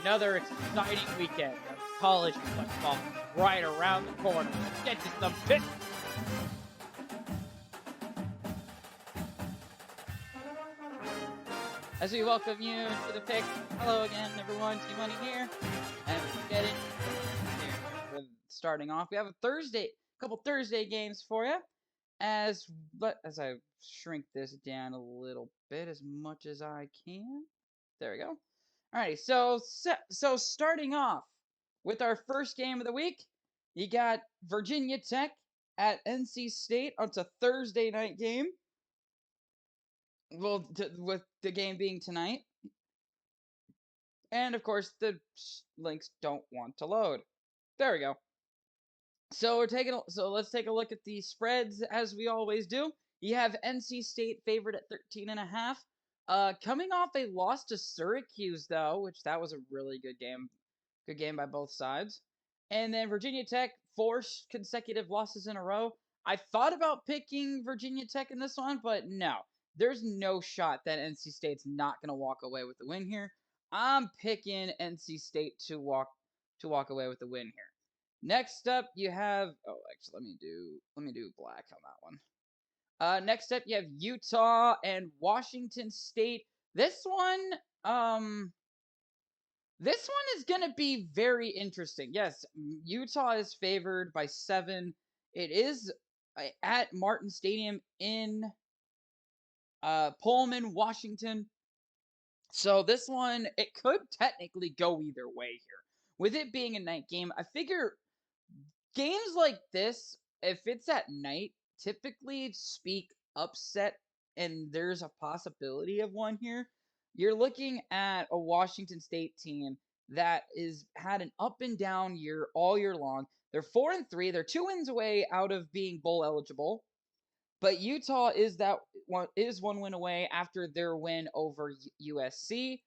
Another exciting weekend of college football right around the corner. Let's get to some picks. As we welcome you to the pick. Hello again, everyone. T-Money here. And we get it here. We're starting off, we have a couple Thursday games for you. As I shrink this down a little bit as much as I can. There we go. Alrighty, so starting off with our first game of the week, you got Virginia Tech at NC State. It's a Thursday night game. Well, with the game being tonight, and of course the links don't want to load. There we go. So let's take a look at the spreads as we always do. You have NC State favored at 13.5. Coming off a loss to Syracuse though, which that was a really good game. Good game by both sides. And then Virginia Tech, 4 consecutive losses in a row. I thought about picking Virginia Tech in this one, but no. There's no shot that NC State's not going to walk away with the win here. I'm picking NC State to walk away with the win here. Next up, you have actually let me do black on that one. Next up, you have Utah and Washington State. This one is going to be very interesting. Yes, Utah is favored by 7. It is at Martin Stadium in Pullman, Washington. So this one, it could technically go either way here. With it being a night game, I figure games like this, if it's at night, typically speak upset, and there's a possibility of one here. You're looking at a Washington State team that is had an up and down year all year long. They're 4-3. They're 2 wins away out of being bowl eligible. But Utah is one win away after their win over USC.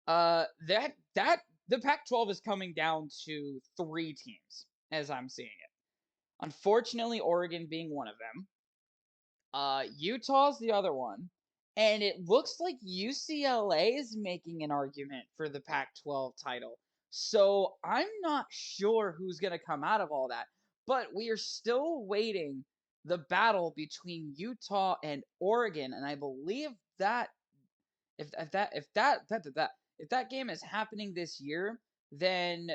The Pac-12 is coming down to 3 teams as I'm seeing it. Unfortunately, Oregon being one of them. Utah's the other one. And it looks like UCLA is making an argument for the Pac-12 title. So I'm not sure who's going to come out of all that. But we are still waiting the battle between Utah and Oregon. And I believe that if that game is happening this year, then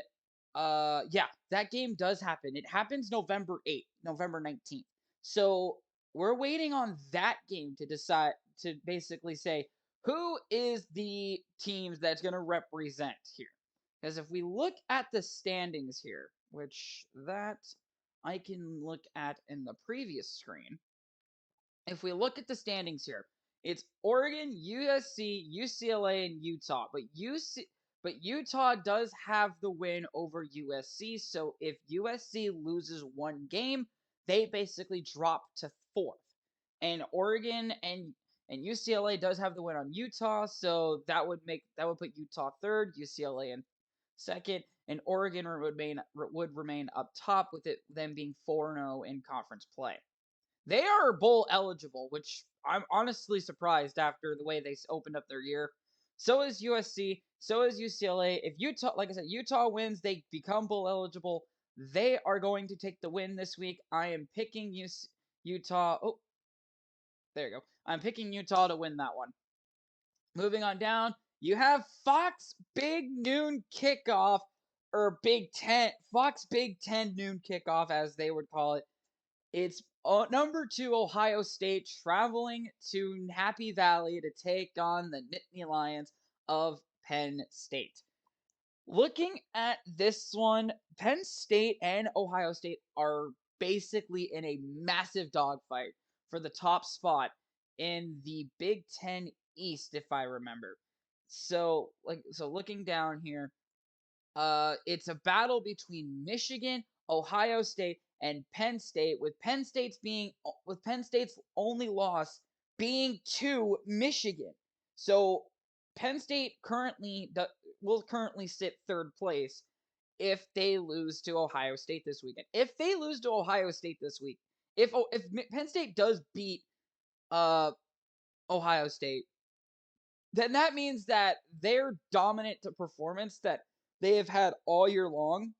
yeah, that game does happen. It happens November 8th, November 19th. So we're waiting on that game to decide to basically say who is the teams that's going to represent here. Because if we look at the standings here, which that I can look at in the previous screen. If we look at the standings here, it's Oregon, USC, UCLA, and Utah. But Utah does have the win over USC. So if USC loses one game, they basically drop to 4th. And Oregon and UCLA does have the win on Utah, so that would put Utah 3rd, UCLA in 2nd, and Oregon would remain up top with them being 4-0 in conference play. They are bowl eligible, which I'm honestly surprised after the way they opened up their year. So is USC. So is UCLA. If Utah, like I said, Utah wins, they become bowl eligible. They are going to take the win this week. I am picking Utah. Oh, there you go. I'm picking Utah to win that one. Moving on down, you have Fox Big Noon Kickoff, or Big Ten, Fox Big Ten Noon Kickoff, as they would call it. It's number 2 Ohio State traveling to Happy Valley to take on the Nittany Lions of Penn State. Looking at this one, Penn State and Ohio State are basically in a massive dogfight for the top spot in the Big Ten East, if I remember. So looking down here, it's a battle between Michigan, Ohio State, and Penn State, with Penn State's only loss being to Michigan. So Penn State will currently sit 3rd place if they lose to Ohio State this weekend. If they lose to Ohio State this week, if Penn State does beat Ohio State, then that means that their dominant performance that they have had all year long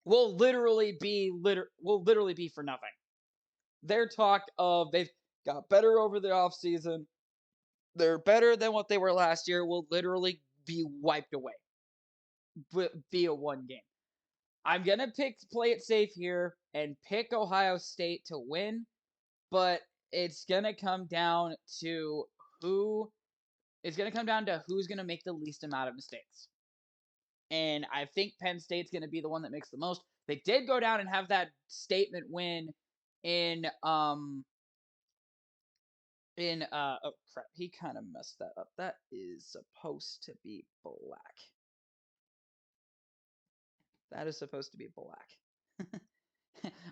will literally be for nothing. Their talk of they've got better over the offseason, they're better than what they were last year will literally be wiped away via one game. I'm gonna play it safe here and pick Ohio State to win, but it's gonna come down to who it's gonna come down to who's gonna make the least amount of mistakes. And I think Penn State's gonna be the one that makes the most. They did go down and have that statement win in oh crap, he kind of messed that up. That is supposed to be black. That is supposed to be black.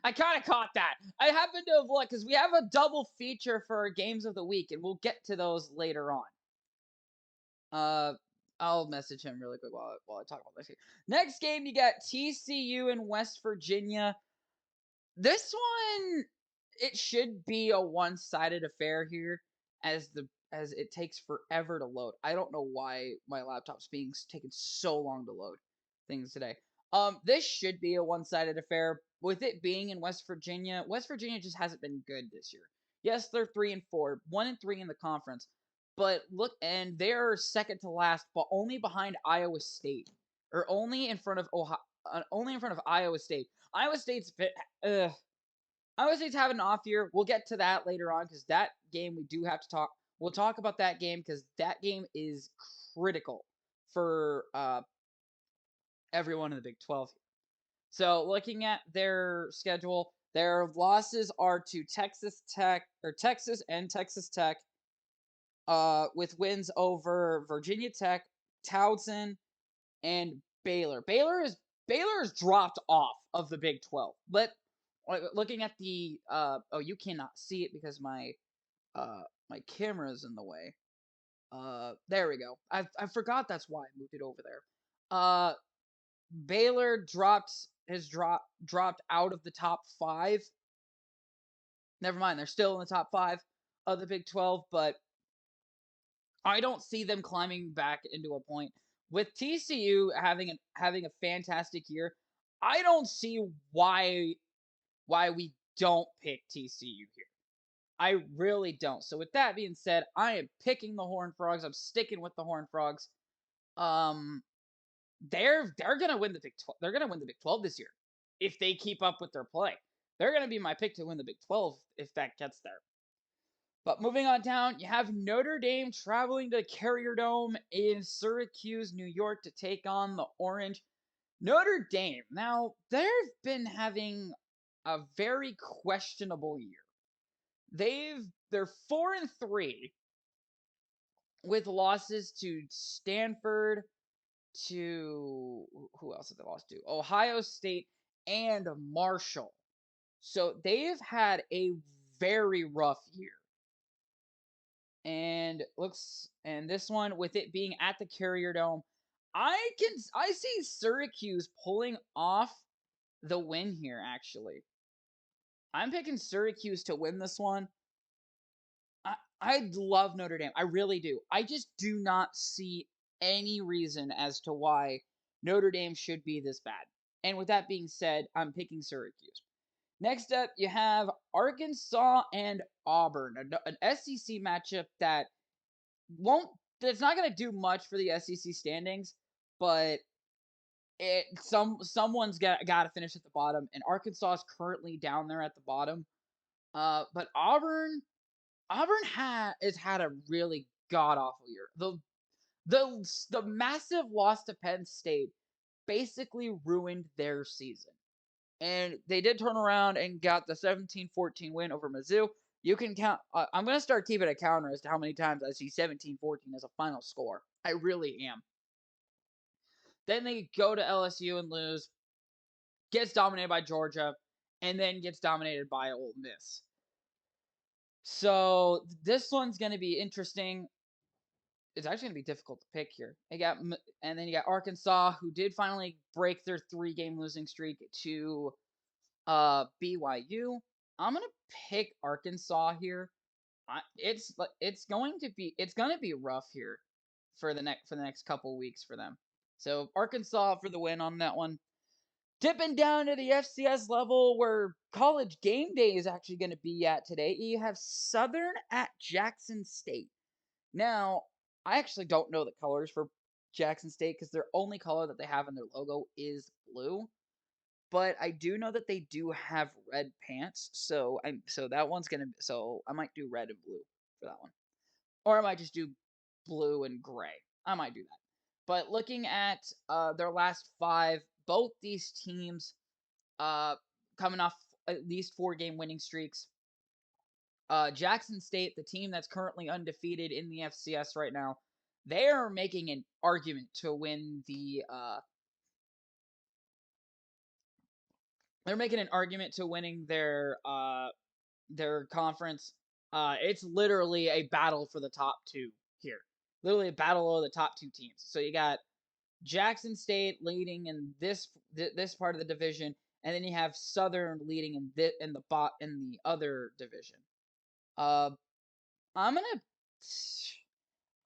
I kind of caught that. I happen to have looked because we have a double feature for our games of the week, and we'll get to those later on. I'll message him really quick while I talk about this. Next game, you got TCU and West Virginia. This one, it should be a one-sided affair here, as it takes forever to load. I don't know why my laptop's taking so long to load things today. This should be a one-sided affair. With it being in West Virginia just hasn't been good this year. Yes, they're 3-4, 1-3 in the conference, but look, and they're second to last, but only behind Iowa State, or only in front of Iowa State. Iowa State's having an off year. We'll get to that later on because that game we do have to talk. We'll talk about that game because that game is critical for everyone in the Big 12. So looking at their schedule, their losses are to Texas and Texas Tech, with wins over Virginia Tech, Towson, and Baylor. Baylor's dropped off of the Big 12. But looking at the oh, you cannot see it because my camera is in the way. There we go. I forgot that's why I moved it over there. Baylor dropped out of the top 5. Never mind, they're still in the top 5 of the Big 12, but I don't see them climbing back into a point. With TCU having a fantastic year, I don't see why we don't pick TCU here. I really don't. So with that being said, I am picking the Horned Frogs. I'm sticking with the Horned Frogs. They're gonna win the Big 12. They're gonna win the Big 12 this year if they keep up with their play. They're gonna be my pick to win the Big 12 if that gets there. But moving on down, you have Notre Dame traveling to Carrier Dome in Syracuse, New York to take on the Orange. Notre Dame. Now, they've been having a very questionable year. They're 4-3 with losses to Stanford, to who else have they lost to? Ohio State and Marshall. So they've had a very rough year. And this one, with it being at the Carrier Dome, I see Syracuse pulling off the win here. Actually, I'm picking Syracuse to win this one. I love Notre Dame. I really do. I just do not see any reason as to why Notre Dame should be this bad. And with that being said, I'm picking Syracuse. Next up, you have Arkansas and Auburn, an SEC matchup that's not going to do much for the SEC standings, but someone's got to finish at the bottom, and Arkansas is currently down there at the bottom. But Auburn has had a really god awful year. The massive loss to Penn State basically ruined their season. And they did turn around and got the 17-14 win over Mizzou. You can count. I'm going to start keeping a counter as to how many times I see 17-14 as a final score. I really am. Then they go to LSU and lose. Gets dominated by Georgia. And then gets dominated by Ole Miss. So this one's going to be interesting. It's actually going to be difficult to pick here. And then you got Arkansas, who did finally break their 3-game losing streak to BYU. I'm gonna pick Arkansas here. It's going to be rough here for the next couple weeks for them. So Arkansas for the win on that one. Dipping down to the FCS level where college game day is actually going to be at today, you have Southern at Jackson State. Now, I actually don't know the colors for Jackson State because their only color that they have in their logo is blue. But I do know that they do have red pants, so that one's gonna so I might do red and blue for that one, or I might just do blue and gray. I might do that. But looking at their last five, both these teams uh, coming off at least 4 game winning streaks. Jackson State, the team that's currently undefeated in the FCS right now, they are making an argument to win the. They're making an argument to winning their conference. It's literally a battle for the top two here. Literally a battle of the top two teams. So you got Jackson State leading in this part of the division, and then you have Southern leading in the other division. Uh, I'm gonna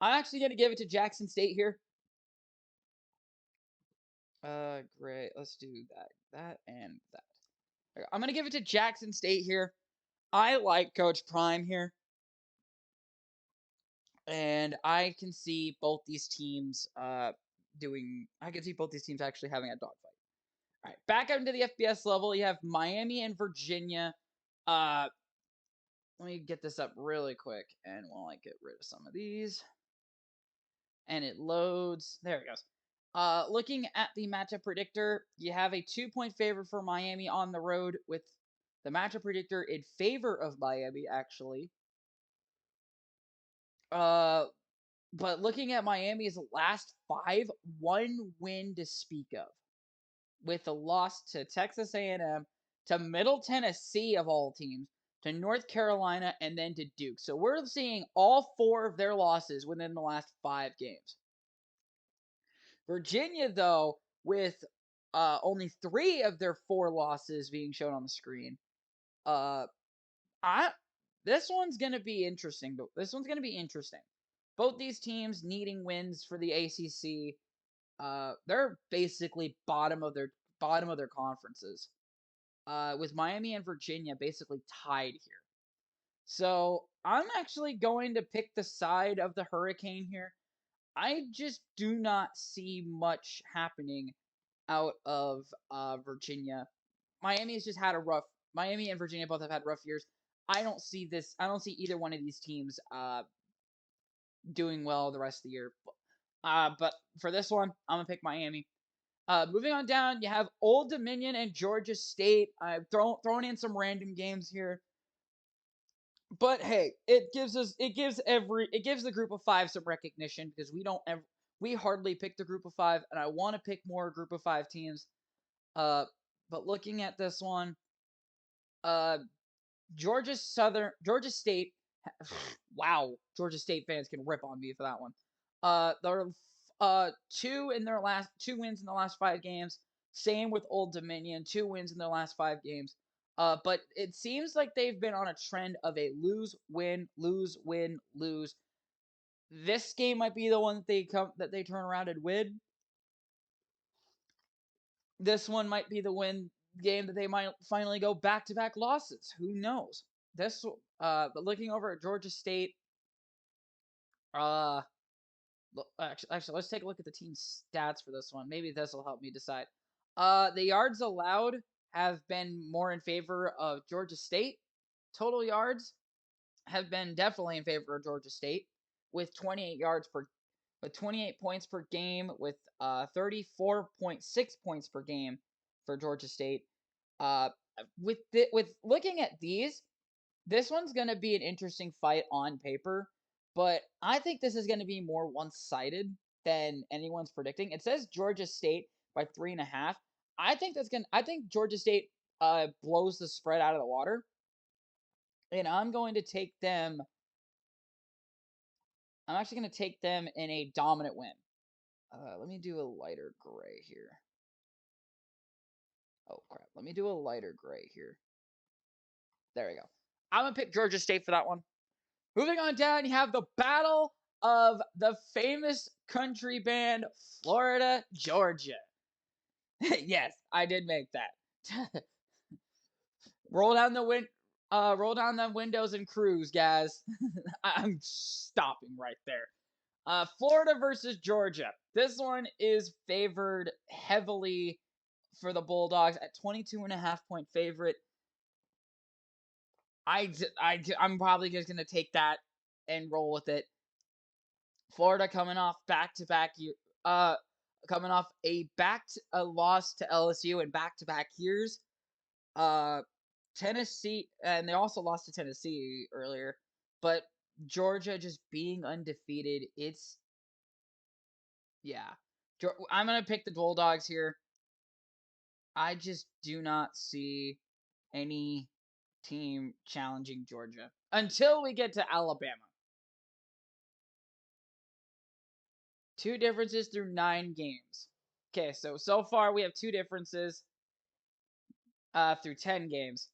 I'm actually gonna give it to Jackson State here. Great. Let's do that, and that. I'm gonna give it to Jackson State here. I like Coach Prime here, and I can see both these teams doing. I can see both these teams actually having a dogfight. All right, back up into the FBS level, you have Miami and Virginia. Uh, Let me get this up really quick, and while I get rid of some of these, and it loads. There it goes. Looking at the matchup predictor, you have a 2-point favorite for Miami on the road with the matchup predictor in favor of Miami, actually. Uh, but looking at Miami's last 5, 1 win to speak of, with a loss to Texas A&M, to Middle Tennessee of all teams, to North Carolina, and then to Duke. So we're seeing all 4 of their losses within the last 5 games. Virginia, though, with only 3 of their 4 losses being shown on the screen, uh, I this one's gonna be interesting. This one's gonna be interesting. Both these teams needing wins for the ACC. They're basically bottom of their conferences. With Miami and Virginia basically tied here. So I'm actually going to pick the side of the Hurricane here. I just do not see much happening out of Virginia. Miami has just had a rough. Miami and Virginia both have had rough years. I don't see this. I don't see either one of these teams doing well the rest of the year. But for this one, I'm gonna pick Miami. Moving on down, you have Old Dominion and Georgia State. I've thrown in some random games here, but hey, it gives the group of 5 some recognition because we hardly pick the group of 5, and I want to pick more group of 5 teams. Uh, but looking at this one, uh, Georgia State. Wow, Georgia State fans can rip on me for that one. They're 2 wins in the last 5 games. Same with Old Dominion, 2 wins in their last 5 games. But it seems like they've been on a trend of a lose, win, lose, win, lose. This game might be the one that they turn around and win. This one might be the win game that they might finally go back-to-back losses. Who knows? But looking over at Georgia State, uh, actually, let's take a look at the team stats for this one. Maybe this will help me decide. The yards allowed have been more in favor of Georgia State. Total yards have been definitely in favor of Georgia State with 28 points per game, with 34.6 points per game for Georgia State. Uh, with looking at these, this one's gonna be an interesting fight on paper, but I think this is gonna be more one-sided than anyone's predicting. It says Georgia State by 3.5. I think Georgia State blows the spread out of the water, and I'm actually gonna take them in a dominant win. Let me do a lighter gray here. Oh crap! Let me do a lighter gray here. There we go. I'm gonna pick Georgia State for that one. Moving on down, you have the battle of the famous country band Florida Georgia. Yes, I did make that. Roll down the windows and cruise, guys. I'm stopping right there. Florida versus Georgia. This one is favored heavily for the Bulldogs at 22.5 point favorite. I'm probably just gonna take that and roll with it. Florida coming off back to back uh coming off a loss to LSU in back to back years. Uh Tennessee, and they also lost to Tennessee earlier, but Georgia just being undefeated, it's yeah. I'm going to pick the Bulldogs here. I just do not see any team challenging Georgia until we get to Alabama. Two differences through 9 games. Okay, so far we have 2 differences through 10 games,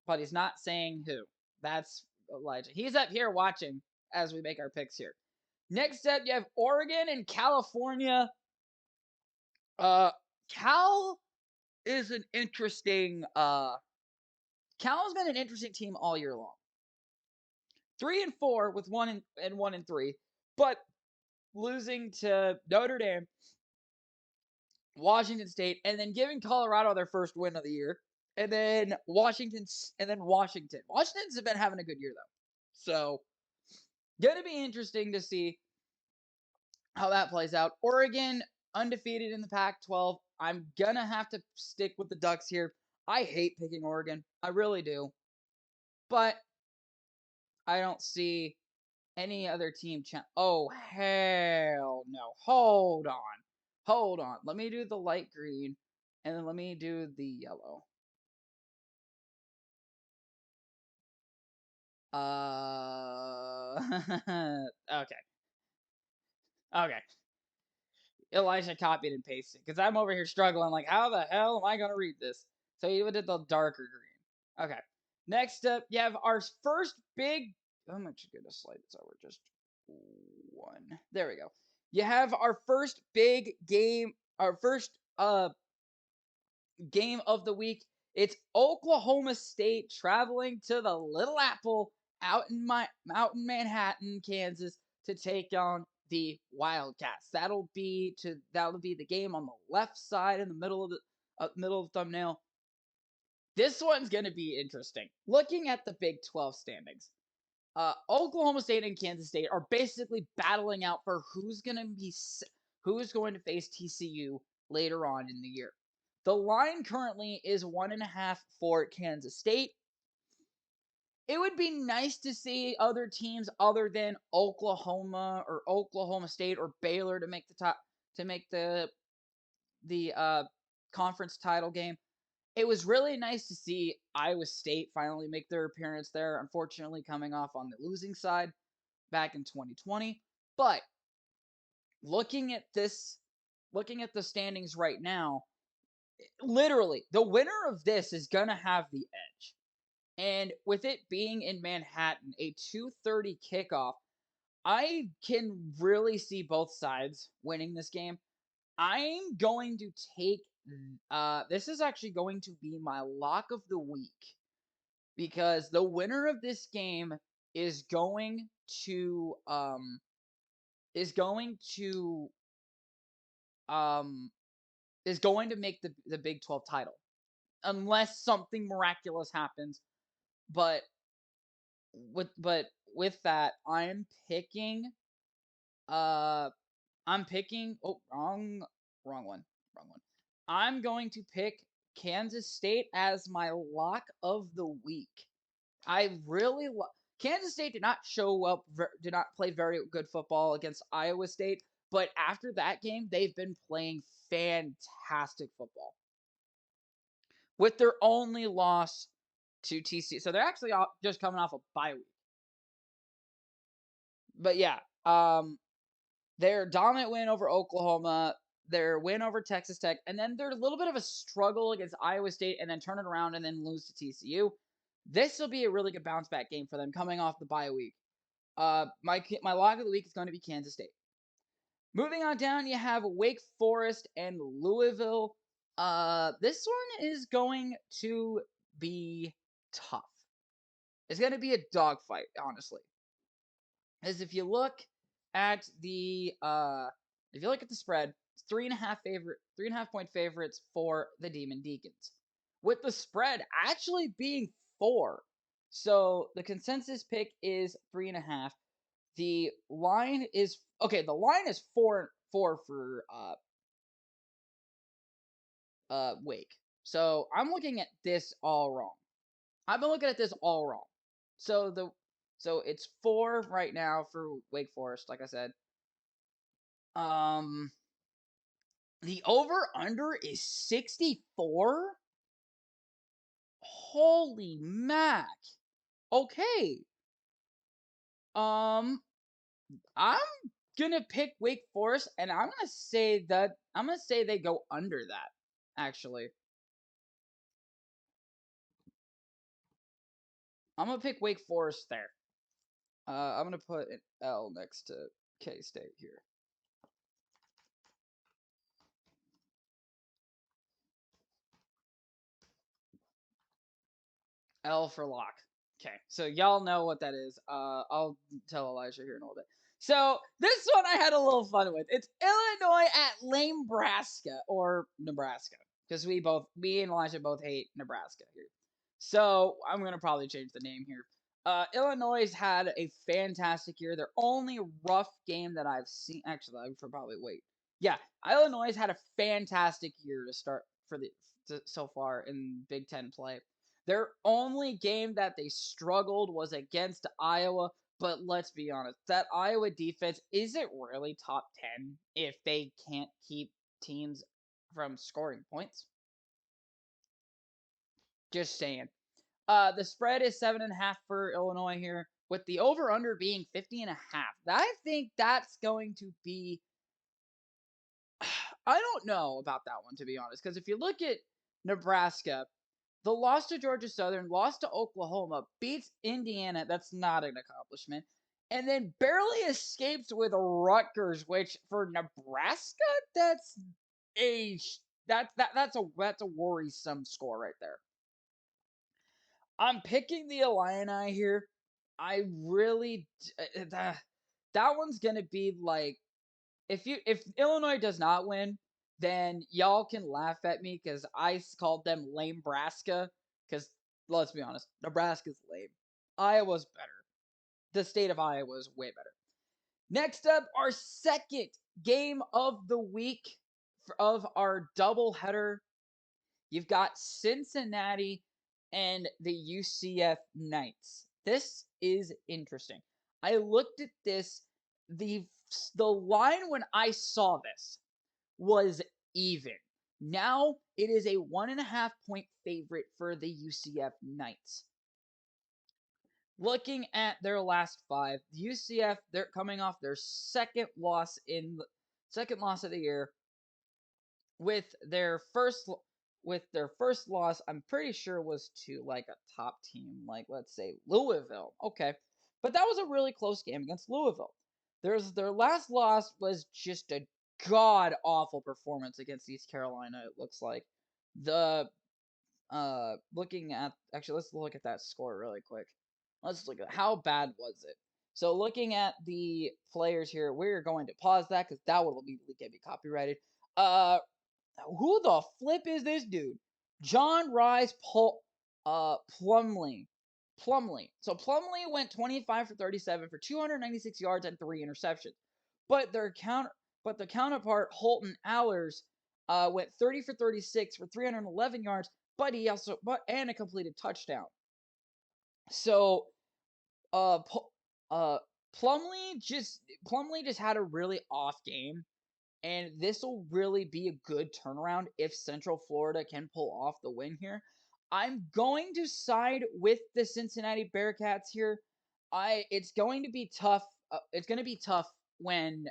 but he's not saying who. That's Elijah. He's up here watching as we make our picks here. Next up, you have Oregon and California. Cal is an interesting. Cal's been an interesting team all year long. 3-4 with 1-3, but losing to Notre Dame, Washington State, and then giving Colorado their first win of the year, and then Washington. Washington's been having a good year though, so gonna be interesting to see how that plays out. Oregon undefeated in the Pac-12. I'm gonna have to stick with the Ducks here. I hate picking Oregon. I really do. But I don't see any other team. Oh, hell no. Hold on. Hold on. Let me do the light green and then let me do the yellow. Okay. Okay. Elijah copied and pasted because I'm over here struggling. Like, how the hell am I going to read this? So you did the darker green. Okay. Next up, you have our first big. I'm actually going to slide this over just one. There we go. You have our first big game, our first game of the week. It's Oklahoma State traveling to the Little Apple out in Manhattan, Kansas, to take on the Wildcats. That'll be the game on the left side in the middle of the thumbnail. This one's going to be interesting. Looking at the Big 12 standings, Oklahoma State and Kansas State are basically battling out for who's going to face TCU later on in the year. The line currently is 1.5 for Kansas State. It would be nice to see other teams other than Oklahoma or Oklahoma State or Baylor to make the conference title game. It was really nice to see Iowa State finally make their appearance there, unfortunately coming off on the losing side back in 2020. But looking at the standings right now, literally, the winner of this is going to have the edge. And with it being in Manhattan, a 2:30 kickoff, I can really see both sides winning this game. I'm going to take this is actually going to be my lock of the week because the winner of this game is going to is going to um is going to make the Big 12 title unless something miraculous happens. But with that, uh I'm picking oh wrong one. I'm going to pick Kansas State as my lock of the week. I really Kansas State did not play very good football against Iowa State, but after that game, they've been playing fantastic football. With their only loss to TCU, so they're actually just coming off a bye week. But yeah, their dominant win over Oklahoma, their win over Texas Tech, and then their little bit of a struggle against Iowa State, and then turn it around and then lose to TCU. This will be a really good bounce back game for them coming off the bye week. My lock of the week is going to be Kansas State. Moving on down, you have Wake Forest and Louisville. This one is going to be tough. It's going to be a dogfight, honestly. As if you look at the spread, it's 3.5 point favorites for the Demon Deacons, with the spread actually being 4. So the consensus pick is 3.5. The line is okay. The line is 4 for Wake. So I'm looking at this all wrong. I've been looking at this all wrong. So it's 4 right now for Wake Forest, like I said. The over under is 64. Holy mac. Okay. I'm gonna pick Wake Forest, and I'm gonna say they go under that. Actually, I'm gonna pick Wake Forest there. I'm gonna put an L next to K State here. L for lock. Okay, so y'all know what that is. I'll tell Elijah here in a little bit. So this one I had a little fun with. It's Illinois at Nebraska or Nebraska, because me and Elijah both hate Nebraska here. So I'm gonna probably change the name here. Illinois has had a fantastic year. Their only rough game that I've seen, actually, I should probably wait. Yeah, Illinois has had a fantastic year to start so far in Big Ten play. Their only game that they struggled was against Iowa, but let's be honest, that Iowa defense isn't really top 10 if they can't keep teams from scoring points. Just saying. The spread is 7.5 for Illinois here, with the over under being 50.5. I think that's going to be. I don't know about that one, to be honest, because if you look at Nebraska, the loss to Georgia Southern, loss to Oklahoma, beats Indiana. That's not an accomplishment. And then barely escapes with Rutgers, which for Nebraska, that's a worrisome score right there. I'm picking the Illini here. I really that one's gonna be like if Illinois does not win, then y'all can laugh at me because I called them lame Nebraska. Because let's be honest, Nebraska's lame. Iowa's better. The state of Iowa is way better. Next up, our second game of the week of our doubleheader. You've got Cincinnati and the UCF Knights. This is interesting. I looked at this. The line when I saw this was even. Now it is a 1.5 point favorite for the UCF Knights. Looking at their last 5, the UCF, they're coming off their second loss of the year, with their first loss, I'm pretty sure was to like a top team, like let's say Louisville. Okay, but that was a really close game against Louisville. Their last loss was just a god awful performance against East Carolina. It looks like the looking at actually let's look at that score really quick. Let's look at how bad was it. So looking at the players here, we're going to pause that because that will immediately get me copyrighted. Who the flip is this dude? John Rice Plumlee. So Plumlee went 25 for 37 for 296 yards and 3 interceptions. But the counterpart Holton Allers went 30 for 36 for 311 yards, and a completed touchdown. So uh Plumlee just had a really off game. And this will really be a good turnaround if Central Florida can pull off the win here. I'm going to side with the Cincinnati Bearcats here. It's going to be tough. It's going to be tough when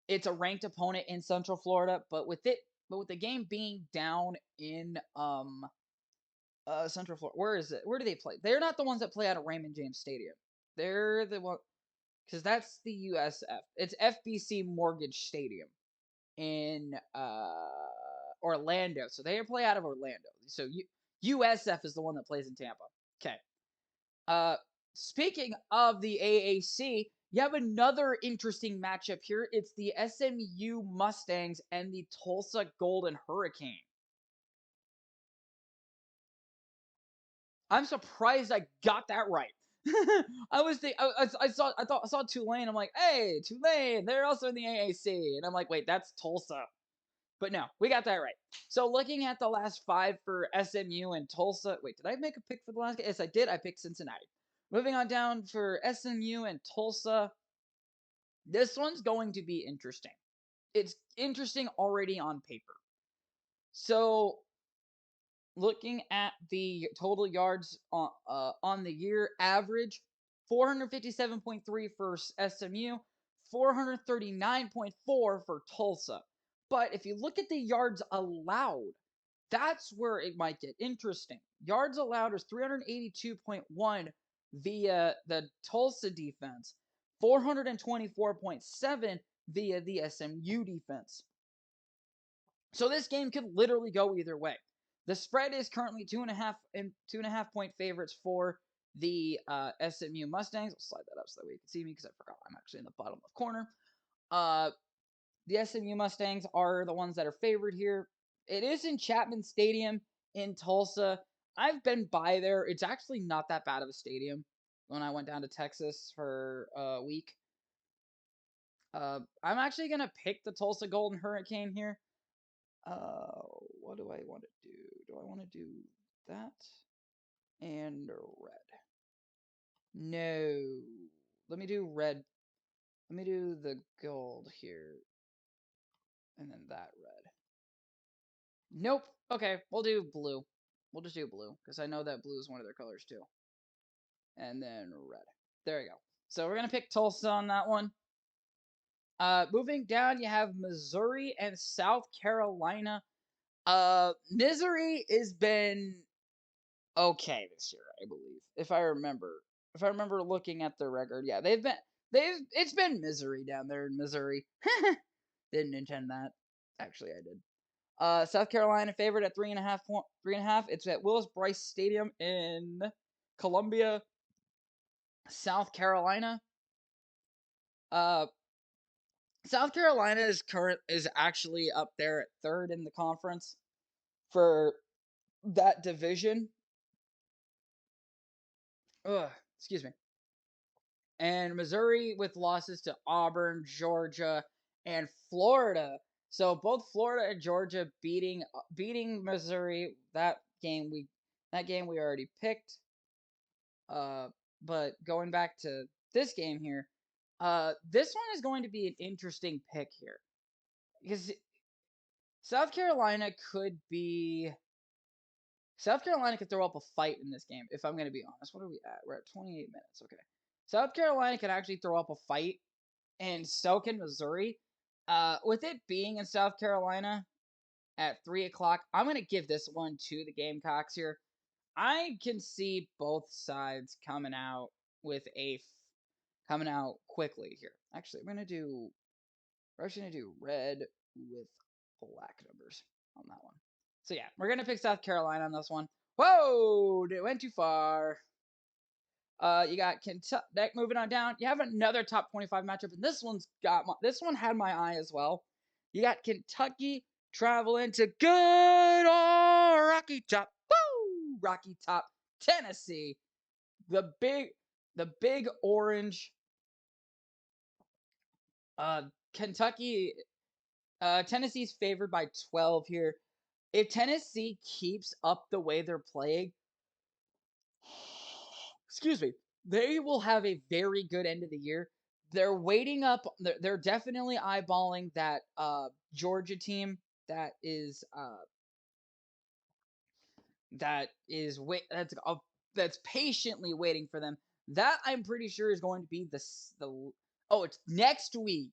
it's a ranked opponent in Central Florida, but with the game being down in Central Florida, where is it? Where do they play? They're not the ones that play out of Raymond James Stadium. They're the one because that's the USF. It's FBC Mortgage Stadium in Orlando. So they play out of Orlando. So USF is the one that plays in Tampa. Okay. Uh, Speaking of the AAC, you have another interesting matchup here. It's the SMU Mustangs and the Tulsa Golden Hurricane. I'm surprised I got that right. I saw Tulane. I'm like, hey, Tulane. They're also in the AAC, and I'm like, wait, that's Tulsa. But no, we got that right. So looking at the last 5 for SMU and Tulsa. Wait, did I make a pick for the last game? Yes, I did. I picked Cincinnati. Moving on down for SMU and Tulsa. This one's going to be interesting. It's interesting already on paper. So looking at the total yards on the year average, 457.3 for SMU, 439.4 for Tulsa. But if you look at the yards allowed, that's where it might get interesting. Yards allowed is 382.1 via the Tulsa defense, 424.7 via the SMU defense. So this game could literally go either way. The spread is currently 2.5 point favorites for the SMU Mustangs. I'll slide that up so that way you can see me because I forgot I'm actually in the bottom left corner. The SMU Mustangs are the ones that are favored here. It is in Chapman Stadium in Tulsa. I've been by there. It's actually not that bad of a stadium. When I went down to Texas for a week, I'm actually gonna pick the Tulsa Golden Hurricane here. What do I want to do? Do I want to do that and red? No. Let me do red. Let me do the gold here, and then that red. Nope. Okay, we'll do blue. We'll just do blue, because I know that blue is one of their colors too. And then red. There we go. So we're going to pick Tulsa on that one. Moving down, you have Missouri and South Carolina. Missouri has been okay this year, I believe. If I remember looking at their record, yeah, it's been misery down there in Missouri. Didn't intend that. Actually, I did. South Carolina favored at 3.5. It's at Willis-Brice Stadium in Columbia, South Carolina. South Carolina is actually up there at 3rd in the conference for that division. Excuse me. And Missouri with losses to Auburn, Georgia, and Florida. So both Florida and Georgia beating Missouri. That game we already picked. But going back to this game here, this one is going to be an interesting pick here because South Carolina could throw up a fight in this game. If I'm going to be honest, what are we at? We're at 28 minutes. Okay, South Carolina can actually throw up a fight, and so can Missouri. With it being in South Carolina at 3 o'clock, I'm going to give this one to the Gamecocks here. I can see both sides coming out quickly here. Actually, we're actually gonna do red with black numbers on that one. So yeah, we're gonna pick South Carolina on this one. Whoa, it went too far. You got Kentucky. Moving on down, you have another top 25 matchup, and this one had my eye as well. You got Kentucky traveling to good old Rocky Top. Woo! Rocky Top, Tennessee. The big orange. Kentucky. Tennessee's favored by 12 here. If Tennessee keeps up the way they're playing, excuse me, they will have a very good end of the year. They're waiting up. They're definitely eyeballing that Georgia team that is that's patiently waiting for them. That I'm pretty sure is going to be it's next week.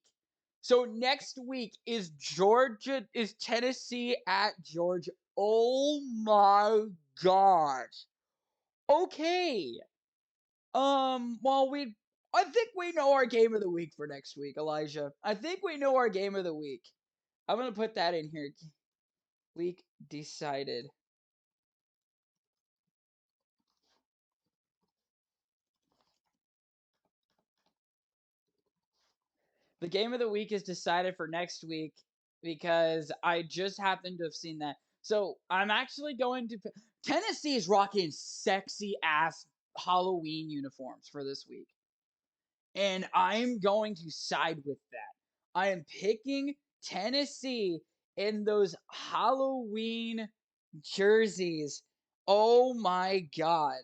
So next week is Tennessee at Georgia. Oh my gosh. Okay. Well, I think we know our game of the week for next week, Elijah. I think we know our game of the week. I'm gonna put that in here. Week decided. The game of the week is decided for next week because I just happened to have seen that. So I'm actually going to. Tennessee is rocking sexy ass Halloween uniforms for this week. And I'm going to side with that. I am picking Tennessee in those Halloween jerseys. Oh my god.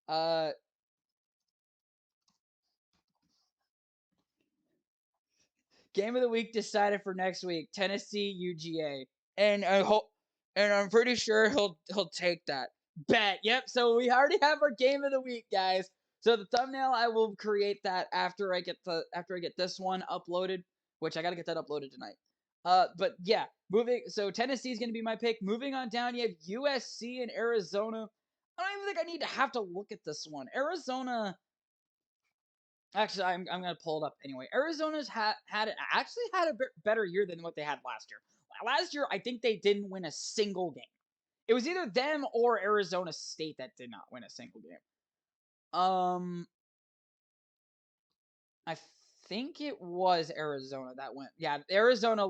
Uh Game of the week decided for next week. Tennessee UGA. And I hope and I'm pretty sure he'll take that. Bet. Yep. So we already have our game of the week, guys. So the thumbnail I will create that after I get this one uploaded, which I got to get that uploaded tonight. But yeah, moving so Tennessee is going to be my pick. Moving on down, you have USC and Arizona. I don't even think I need to have to look at this one. Arizona. Actually, I'm gonna pull it up anyway. Arizona's actually had a better year than what they had last year. Last year, I think they didn't win a single game. It was either them or Arizona State that did not win a single game. I think it was Arizona that went. Yeah, Arizona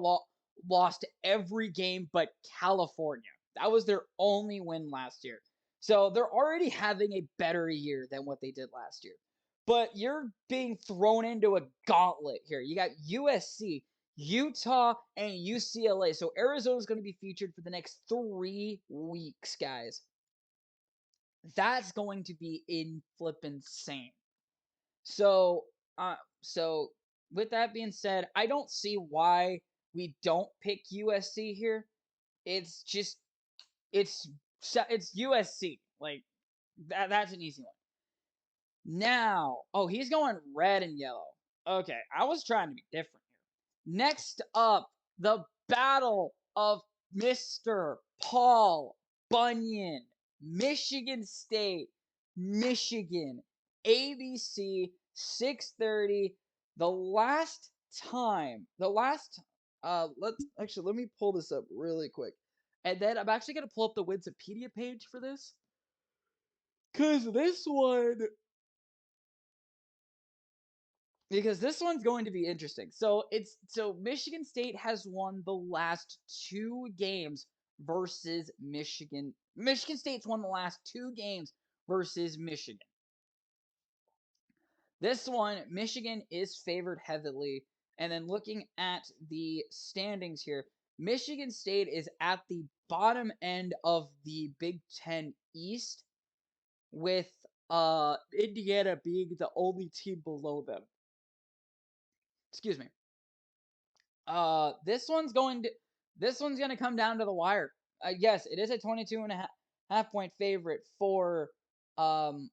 lost every game but California. That was their only win last year. So they're already having a better year than what they did last year. But you're being thrown into a gauntlet here. You got USC, Utah, and UCLA. So Arizona's going to be featured for the next 3 weeks, guys. That's going to be in flippin' insane. So, so with that being said, I don't see why we don't pick USC here. It's just it's it's USC. Like that's an easy one. Now, oh, he's going red and yellow. Okay, I was trying to be different here. Next up, the battle of Mr. Paul Bunyan, Michigan State, Michigan, ABC 6:30. The last let me pull this up really quick. And then I'm actually going to pull up the Wikipedia page for this cuz this one's going to be interesting. So Michigan State has won the last 2 games versus Michigan. Michigan State's won the last 2 games versus Michigan. This one, Michigan is favored heavily. And then looking at the standings here, Michigan State is at the bottom end of the Big Ten East, with Indiana being the only team below them. Excuse me. This one's going to come down to the wire. Yes, it is a 22 and a half point favorite um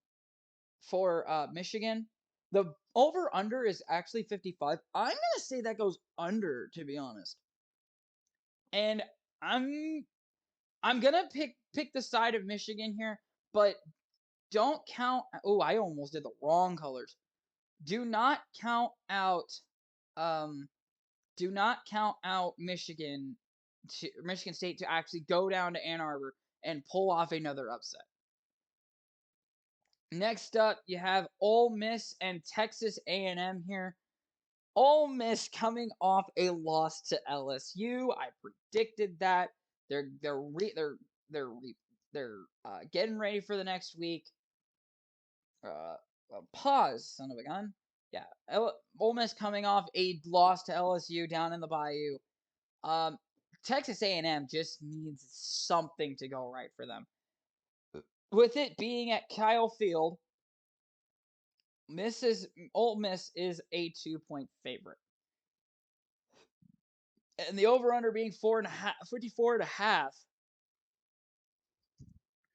for Michigan. The over under is actually 55. I'm going to say that goes under, to be honest. And I'm going to pick the side of Michigan here, but don't count. Oh, I almost did the wrong colors. Do not count out um do not count out Michigan State to actually go down to Ann Arbor and pull off another upset. Next up, you have Ole Miss and Texas A&M here. Ole Miss coming off a loss to LSU. I predicted that. They're getting ready for the next week. Pause, son of a gun. Yeah, Ole Miss coming off a loss to LSU down in the Bayou. Um, Texas A&M just needs something to go right for them. With it being at Kyle Field, Ole Miss is a 2-point favorite, and the over/under being 54.5.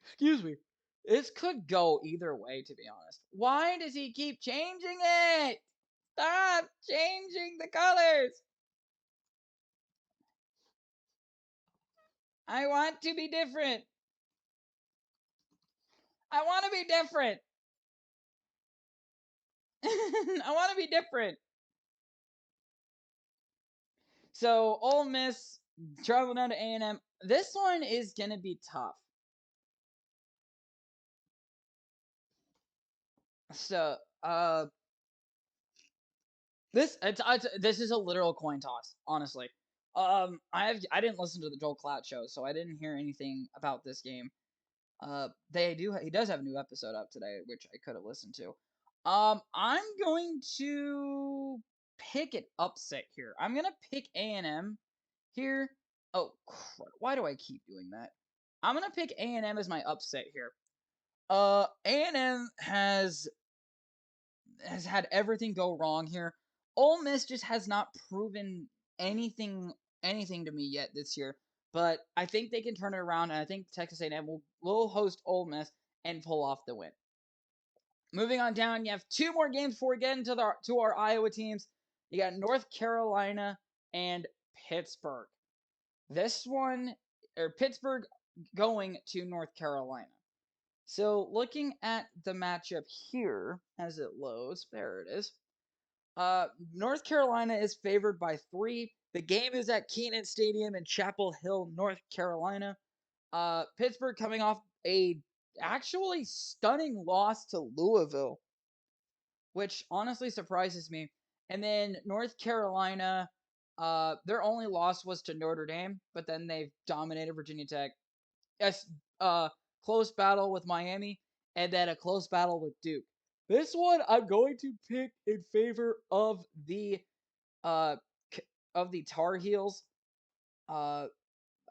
Excuse me. This could go either way, to be honest. Why does he keep changing it? Stop changing the colors. I want to be different. I want to be different. I want to be different. So Ole Miss traveling down to A&M. This one is gonna be tough. So this is a literal coin toss, honestly. I didn't listen to the Joel Klatt show, so I didn't hear anything about this game. He does have a new episode up today, which I could have listened to. I'm going to pick an upset here. I'm gonna pick A&M here. Oh, why do I keep doing that? I'm gonna pick A&M as my upset here. A&M has had everything go wrong here. Ole Miss just has not proven anything anything to me yet this year. But I think they can turn it around, and I think Texas A&M will host Ole Miss and pull off the win. Moving on down, you have two more games before we get into our Iowa teams. You got North Carolina and Pittsburgh. This one, or Pittsburgh going to North Carolina. So looking at the matchup here as it loads, there it is. North Carolina is favored by 3. The game is at Kenan Stadium in Chapel Hill, North Carolina. Pittsburgh coming off a actually stunning loss to Louisville, which honestly surprises me. And then North Carolina, their only loss was to Notre Dame, but then they've dominated Virginia Tech. Yes, close battle with Miami, and then a close battle with Duke. This one I'm going to pick in favor uh of the Tar Heels. Uh,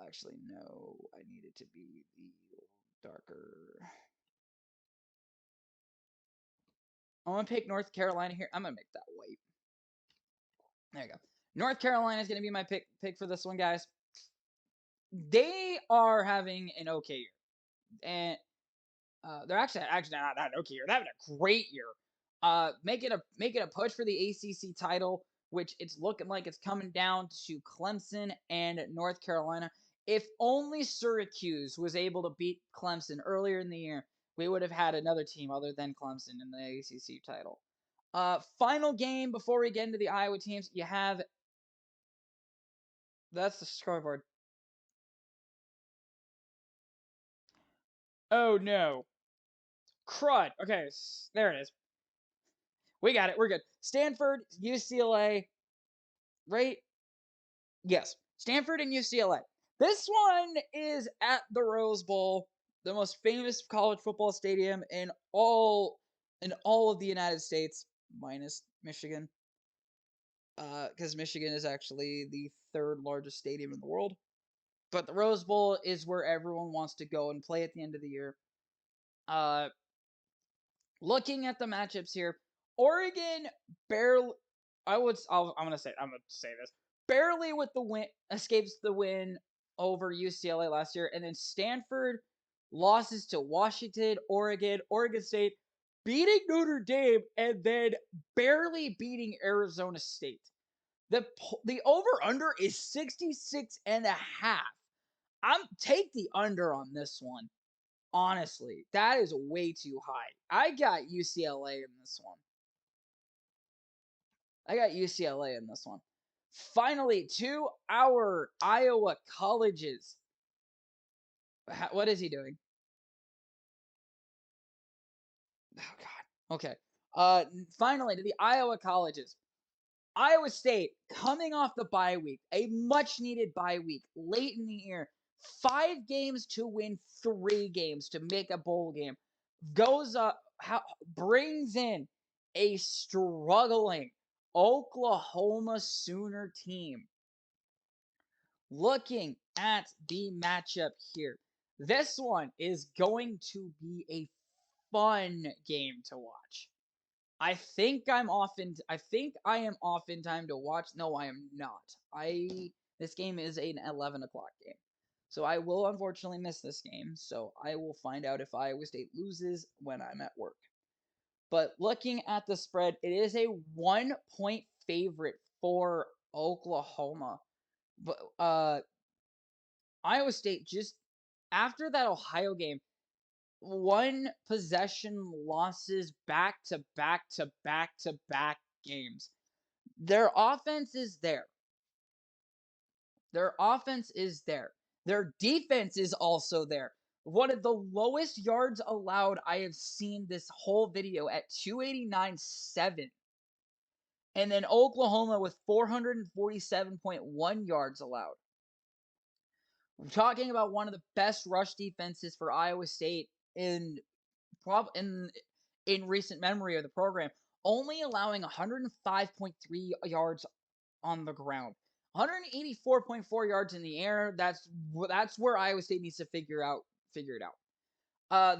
actually no, I need it to be the darker. I'm gonna pick North Carolina here. I'm gonna make that white. There you go. North Carolina is gonna be my pick for this one, guys. They are having an okay year, and they're actually not that okay year. They're having a great year. Making a push for the ACC title, which it's looking like it's coming down to Clemson and North Carolina. If only Syracuse was able to beat Clemson earlier in the year, we would have had another team other than Clemson in the ACC title. Final game before we get into the Iowa teams, you have that's the scoreboard. Oh no, crud. Okay, there it is. We got it. We're good. Stanford, UCLA, right? Yes, Stanford and UCLA. This one is at the Rose Bowl, the most famous college football stadium in all of the United States, minus Michigan, because Michigan is actually the third largest stadium in the world. But the Rose Bowl is where everyone wants to go and play at the end of the year. Uh, Looking at the matchups here, Oregon barely. I'm gonna say this. Barely with the win escapes the win over UCLA last year, and then Stanford losses to Washington, Oregon State, beating Notre Dame, and then barely beating Arizona State. The over under is 66.5. I'm take the under on this one. Honestly, that is way too high. I got UCLA in this one. I got UCLA in this one. Finally, to our Iowa colleges. What is he doing? Oh God. Okay. Finally to the Iowa colleges. Iowa State coming off the bye week, a much needed bye week late in the year. 5 games to win 3 games to make a bowl game. Goes up, brings in a struggling Oklahoma Sooner team. Looking at the matchup here, this one is going to be a fun game to watch. I think I am off in time to watch. No, I am not. This game is an 11 o'clock game. So I will unfortunately miss this game. So I will find out if Iowa State loses when I'm at work. But looking at the spread, it is a 1 point favorite for Oklahoma. But Iowa State just after that Ohio game, one possession losses back to back to back to back games. Their offense is there. Their offense is there. Their defense is also there. One of the lowest yards allowed I have seen this whole video at 289.7. And then Oklahoma with 447.1 yards allowed. We're talking about one of the best rush defenses for Iowa State in in recent memory of the program, only allowing 105.3 yards on the ground. 184.4 yards in the air. That's where Iowa State needs to figure it out.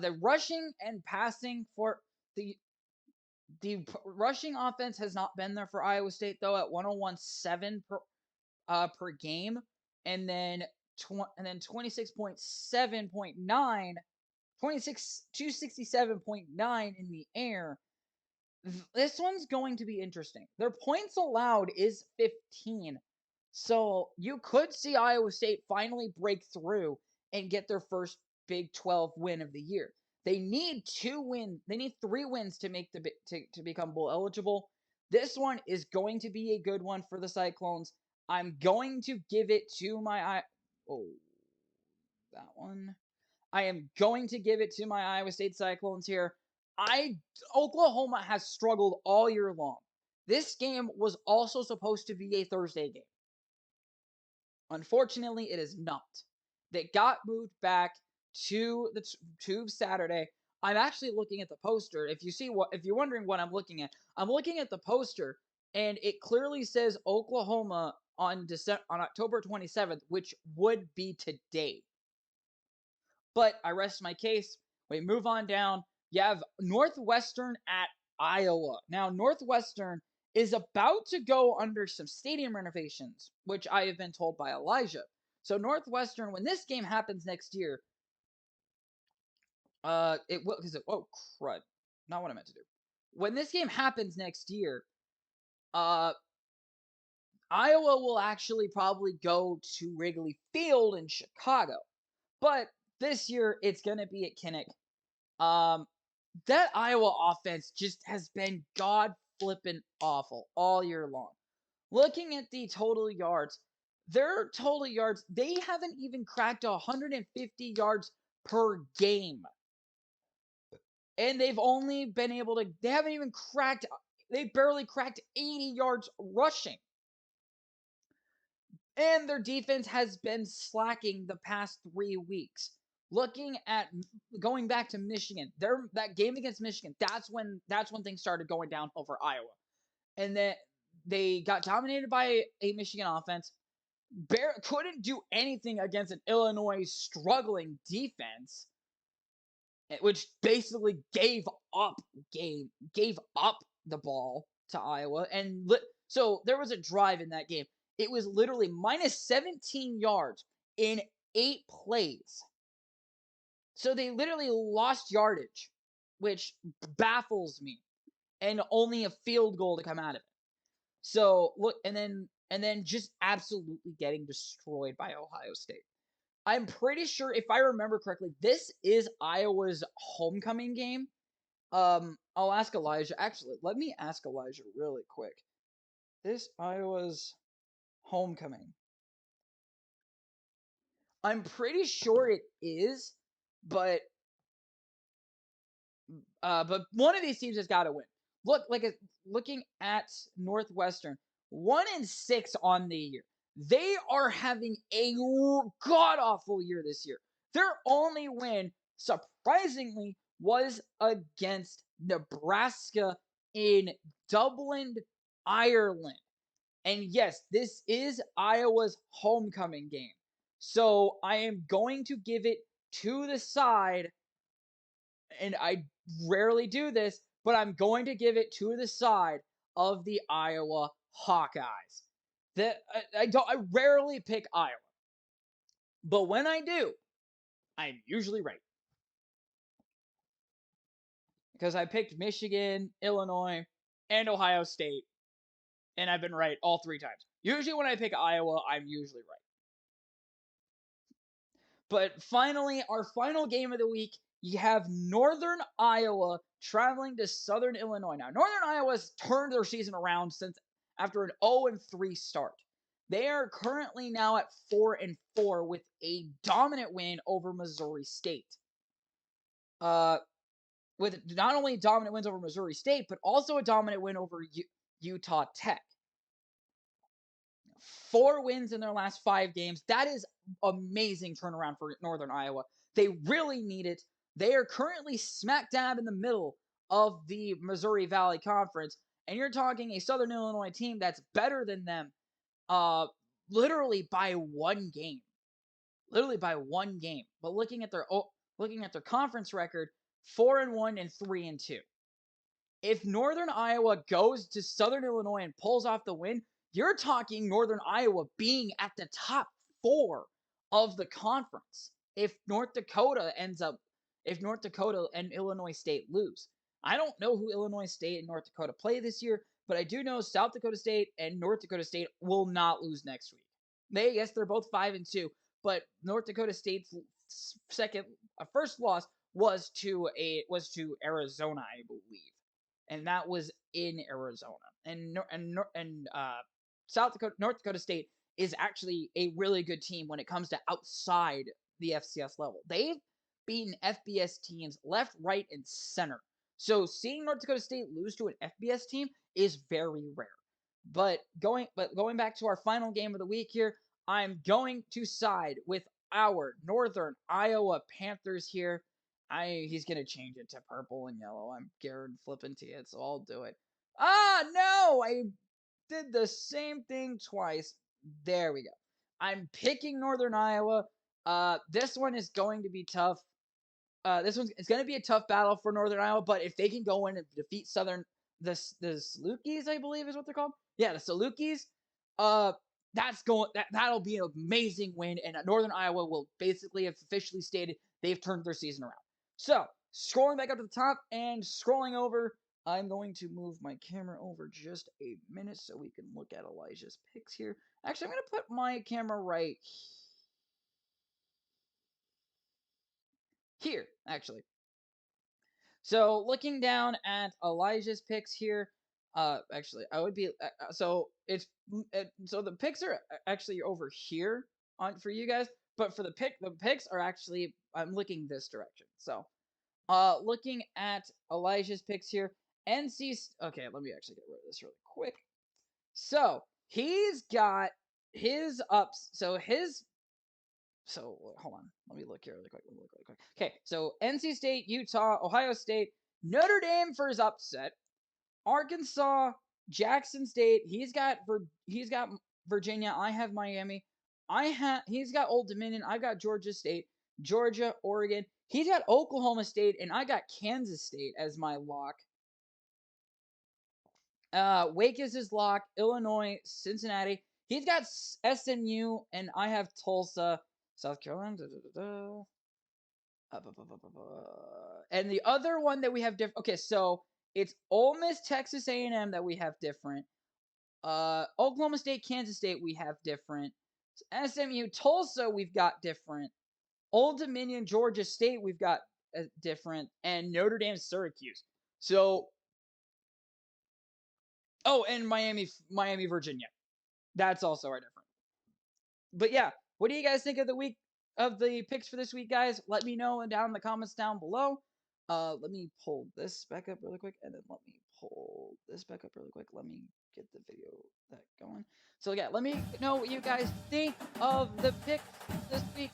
The rushing and passing for the rushing offense has not been there for Iowa State though at 101.7 per game, and then 26.7.9 267.9 in the air. This one's going to be interesting. Their points allowed is 15. So you could see Iowa State finally break through and get their first Big 12 win of the year. They need 2 wins. They need 3 wins to make to become bowl eligible. This one is going to be a good one for the Cyclones. I'm going to give it to my that one. I am going to give it to my Iowa State Cyclones here. Oklahoma has struggled all year long. This game was also supposed to be a Thursday game. Unfortunately, it is not. They got moved back to Saturday. I'm actually looking at the poster. If you're wondering what I'm looking at the poster, and it clearly says Oklahoma on October 27th, which would be today. But I rest my case. We move on down. You have Northwestern at Iowa. Now, Northwestern is about to go under some stadium renovations, which I have been told by Elijah. So Northwestern, when this game happens next year, it will because oh crud, not what I meant to do. When this game happens next year, Iowa will actually probably go to Wrigley Field in Chicago, but this year it's gonna be at Kinnick. That Iowa offense just has been god flippin' awful all year long. Looking at the total yards, their total yards, they haven't even cracked 150 yards per game. And they've only been able to, they barely cracked 80 yards rushing. And their defense has been slacking the past 3 weeks. Looking at going back to Michigan, that game against Michigan, that's when things started going downhill for Iowa. And then they got dominated by a Michigan offense. Couldn't do anything against an Illinois struggling defense, which basically gave up the ball to Iowa. And so there was a drive in that game. It was literally minus 17 yards in 8 plays. So they literally lost yardage, which baffles me, and only a field goal to come out of it. So look, and then just absolutely getting destroyed by Ohio State. I'm pretty sure, if I remember correctly, this is Iowa's homecoming game. I'll ask Elijah. Actually, let me ask Elijah really quick. This Iowa's homecoming. I'm pretty sure it is, but one of these teams has got to win. Looking at Northwestern, 1-6 on the year. They are having a god awful year this year. Their only win, surprisingly, was against Nebraska in Dublin, Ireland. And yes, this is Iowa's homecoming game. So I am going to give it to the side, and I rarely do this, but I'm going to give it to the side of the Iowa Hawkeyes. I rarely pick Iowa, but when I do, I'm usually right. Because I picked Michigan, Illinois, and Ohio State, and I've been right all 3 times. Usually when I pick Iowa, I'm usually right. But finally, our final game of the week you have Northern Iowa traveling to Southern Illinois. Now, Northern Iowa's turned their season around since after an 0-3 start. They are currently now at 4-4 with a dominant win over Missouri State. With not only dominant wins over Missouri State, but also a dominant win over Utah Tech. 4 wins in their last 5 games. That is amazing turnaround for Northern Iowa. They really need it. They are currently smack dab in the middle of the Missouri Valley Conference, and you're talking a Southern Illinois team that's better than them, literally by 1 game. Literally by 1 game. But looking at their conference record, 4-1 and 3-2. If Northern Iowa goes to Southern Illinois and pulls off the win, you're talking Northern Iowa being at the top 4 of the conference. If North Dakota and Illinois State lose. I don't know who Illinois State and North Dakota play this year, but I do know South Dakota State and North Dakota State will not lose next week. They're both 5-2, but North Dakota State's first loss was to Arizona, I believe, and that was in Arizona. And North Dakota State is actually a really good team when it comes to outside the FCS level. They've beaten FBS teams left, right, and center. So seeing North Dakota State lose to an FBS team is very rare. But going back to our final game of the week here, I'm going to side with our Northern Iowa Panthers here. He's gonna change it to purple and yellow. I'm Garrett flipping to it, so I'll do it. Ah, no! I did the same thing twice. There we go. I'm picking Northern Iowa. This one is going to be tough. It's going to be a tough battle for Northern Iowa, but if they can go in and defeat the Salukis, I believe is what they're called. Yeah, the Salukis. That'll be an amazing win, and Northern Iowa will basically have officially stated they've turned their season around. So, scrolling back up to the top and scrolling over, I'm going to move my camera over just a minute so we can look at Elijah's picks here. Actually, I'm going to put my camera right here, actually. So, looking down at Elijah's picks here, actually, I would be so the picks are actually over here for you guys, but for the picks are actually I'm looking this direction. So, looking at Elijah's picks here, okay, let me actually get rid of this really quick. So, he's got his ups. So, hold on. Let me look here really quick. Okay, so NC State, Utah, Ohio State, Notre Dame for his upset, Arkansas, Jackson State. He's got Virginia. I have Miami. He's got Old Dominion. I've got Georgia State, Georgia, Oregon. He's got Oklahoma State, and I got Kansas State as my lock. Wake is his lock. Illinois, Cincinnati. He's got SMU, and I have Tulsa, South Carolina. And the other one that we have different. Okay, so it's Ole Miss, Texas A&M that we have different. Oklahoma State, Kansas State we have different. SMU, Tulsa we've got different. Old Dominion, Georgia State we've got different, and Notre Dame, Syracuse. So, and Miami, Virginia. That's also our different. But yeah, what do you guys think of the picks for this week, guys? Let me know down in the comments down below. Let me pull this back up really quick, and then let me pull this back up really quick. Let me get the video that going. So yeah, let me know what you guys think of the picks this week.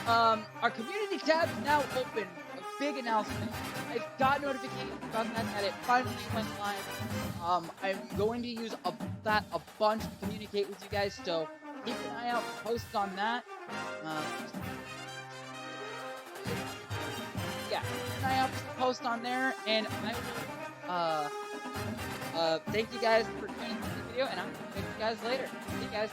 Our community tab is now open. A big announcement. I've got notifications about that it finally went live. I'm going to use that a bunch to communicate with you guys, so keep an eye out for posts on that. Yeah, keep an eye out for posts on there, and I will thank you guys for tuning into the video, and I'm going to see you guys later. See you guys.